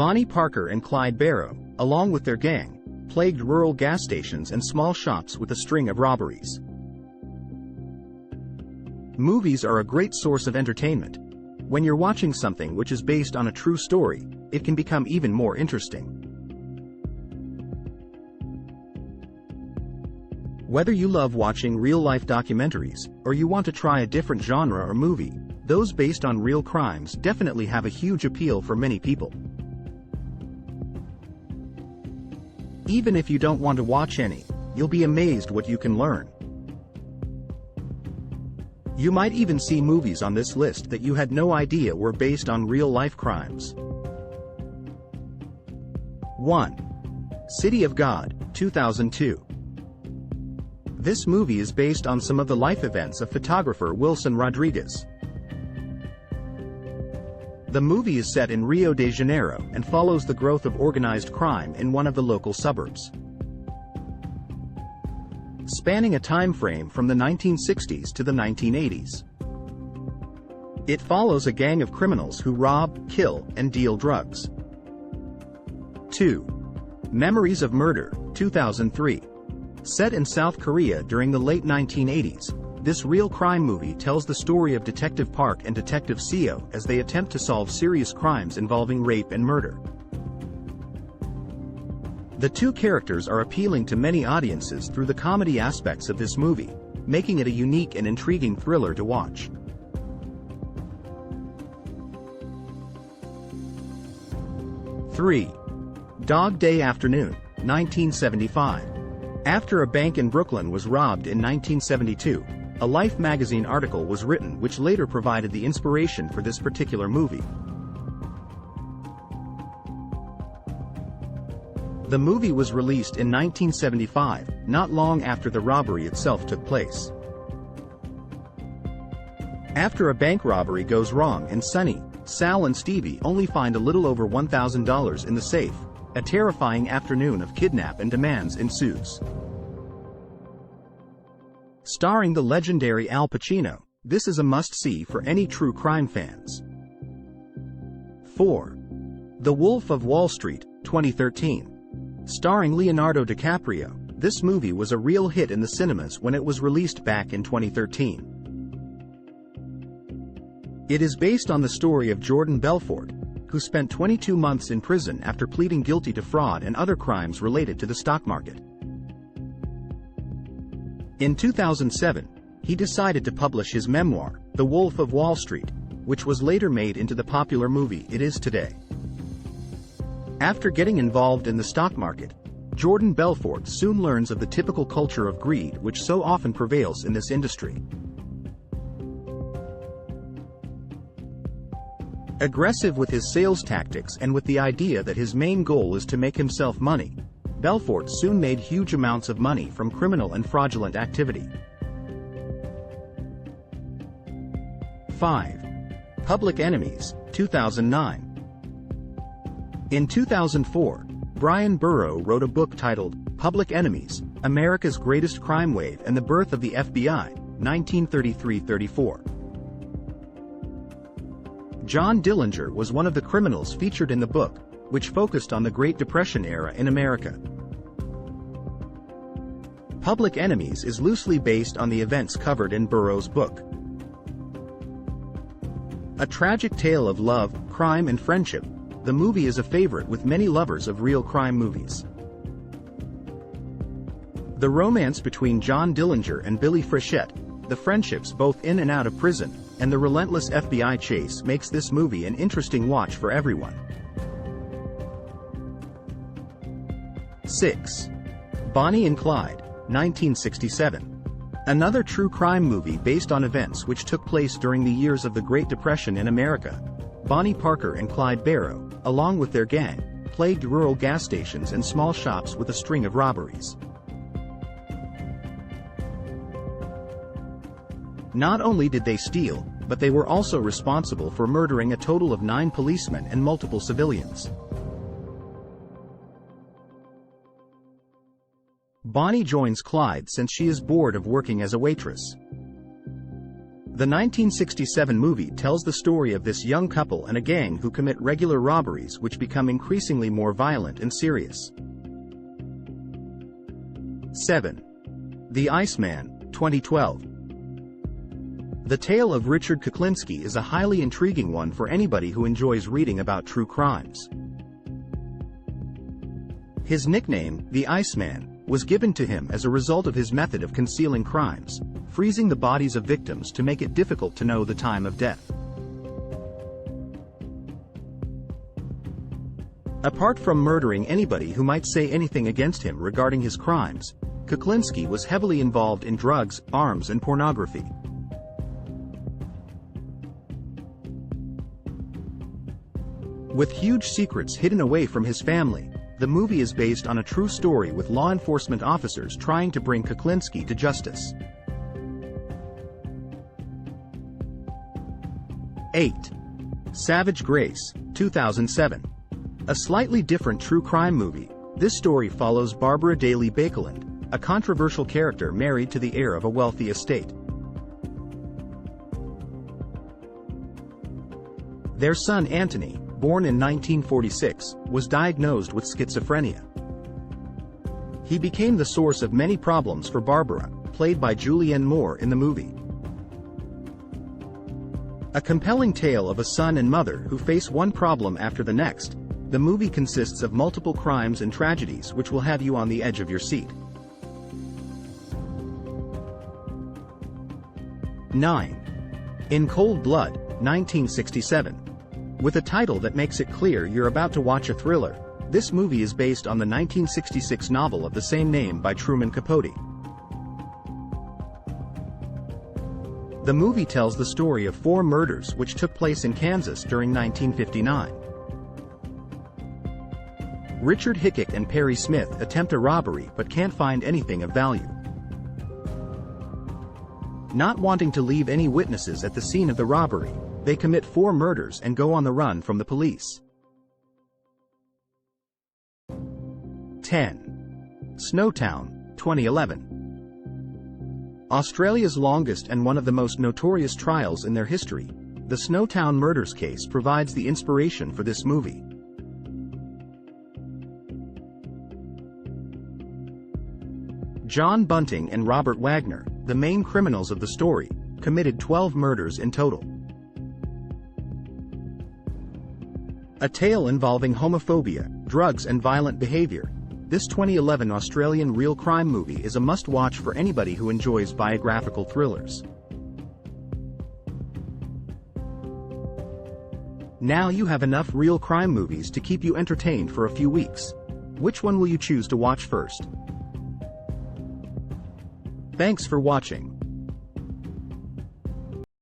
Bonnie Parker and Clyde Barrow, along with their gang, plagued rural gas stations and small shops with a string of robberies. Movies are a great source of entertainment. When you're watching something which is based on a true story, it can become even more interesting. Whether you love watching real-life documentaries, or you want to try a different genre or movie, those based on real crimes definitely have a huge appeal for many people. Even if you don't want to watch any, you'll be amazed what you can learn. You might even see movies on this list that you had no idea were based on real-life crimes. 1. City of God, 2002. This movie is based on some of the life events of photographer Wilson Rodriguez. The movie is set in Rio de Janeiro and follows the growth of organized crime in one of the local suburbs. Spanning a time frame from the 1960s to the 1980s. It follows a gang of criminals who rob, kill, and deal drugs. 2. Memories of Murder, 2003. Set in South Korea during the late 1980s, this real crime movie tells the story of Detective Park and Detective Seo as they attempt to solve serious crimes involving rape and murder. The two characters are appealing to many audiences through the comedy aspects of this movie, making it a unique and intriguing thriller to watch. 3. Dog Day Afternoon, 1975. After a bank in Brooklyn was robbed in 1972, a Life magazine article was written which later provided the inspiration for this particular movie. The movie was released in 1975, not long after the robbery itself took place. After a bank robbery goes wrong and Sonny, Sal and Stevie only find a little over $1,000 in the safe, a terrifying afternoon of kidnap and demands ensues. Starring the legendary Al Pacino, this is a must-see for any true crime fans. 4. The Wolf of Wall Street, 2013. Starring Leonardo DiCaprio, this movie was a real hit in the cinemas when it was released back in 2013. It is based on the story of Jordan Belfort, who spent 22 months in prison after pleading guilty to fraud and other crimes related to the stock market. In 2007, he decided to publish his memoir, The Wolf of Wall Street, which was later made into the popular movie it is today. After getting involved in the stock market, Jordan Belfort soon learns of the typical culture of greed which so often prevails in this industry. Aggressive with his sales tactics and with the idea that his main goal is to make himself money, Belfort soon made huge amounts of money from criminal and fraudulent activity. 5. Public Enemies, 2009. In 2004, Brian Burrow wrote a book titled Public Enemies: America's Greatest Crime Wave and the Birth of the FBI, 1933-34. John Dillinger was one of the criminals featured in the book, which focused on the Great Depression era in America. Public Enemies is loosely based on the events covered in Burrow's book. A tragic tale of love, crime and friendship, the movie is a favorite with many lovers of real crime movies. The romance between John Dillinger and Billy Frechette, the friendships both in and out of prison, and the relentless FBI chase makes this movie an interesting watch for everyone. 6. Bonnie and Clyde, 1967. Another true crime movie based on events which took place during the years of the Great Depression in America. Bonnie Parker and Clyde Barrow, along with their gang, plagued rural gas stations and small shops with a string of robberies. Not only did they steal, but they were also responsible for murdering a total of 9 policemen and multiple civilians. Bonnie joins Clyde since she is bored of working as a waitress. The 1967 movie tells the story of this young couple and a gang who commit regular robberies which become increasingly more violent and serious. 7. The Iceman, 2012. The tale of Richard Kuklinski is a highly intriguing one for anybody who enjoys reading about true crimes. His nickname, the Iceman, was given to him as a result of his method of concealing crimes, freezing the bodies of victims to make it difficult to know the time of death. Apart from murdering anybody who might say anything against him regarding his crimes, Kuklinski was heavily involved in drugs, arms and pornography. With huge secrets hidden away from his family, the movie is based on a true story with law enforcement officers trying to bring Kuklinski to justice. 8. Savage Grace, 2007. A slightly different true crime movie, this story follows Barbara Daly Baekeland, a controversial character married to the heir of a wealthy estate. Their son Anthony, born in 1946, was diagnosed with schizophrenia. He became the source of many problems for Barbara, played by Julianne Moore in the movie. A compelling tale of a son and mother who face one problem after the next, the movie consists of multiple crimes and tragedies which will have you on the edge of your seat. 9. In Cold Blood, 1967. With a title that makes it clear you're about to watch a thriller, this movie is based on the 1966 novel of the same name by Truman Capote. The movie tells the story of 4 murders which took place in Kansas during 1959. Richard Hickok and Perry Smith attempt a robbery but can't find anything of value. Not wanting to leave any witnesses at the scene of the robbery, they commit 4 murders and go on the run from the police. 10. Snowtown, 2011. Australia's longest and one of the most notorious trials in their history, the Snowtown murders case provides the inspiration for this movie. John Bunting and Robert Wagner, the main criminals of the story, committed 12 murders in total. A tale involving homophobia, drugs and violent behavior, this 2011 Australian real crime movie is a must-watch for anybody who enjoys biographical thrillers. Now you have enough real crime movies to keep you entertained for a few weeks. Which one will you choose to watch first? Thanks for watching.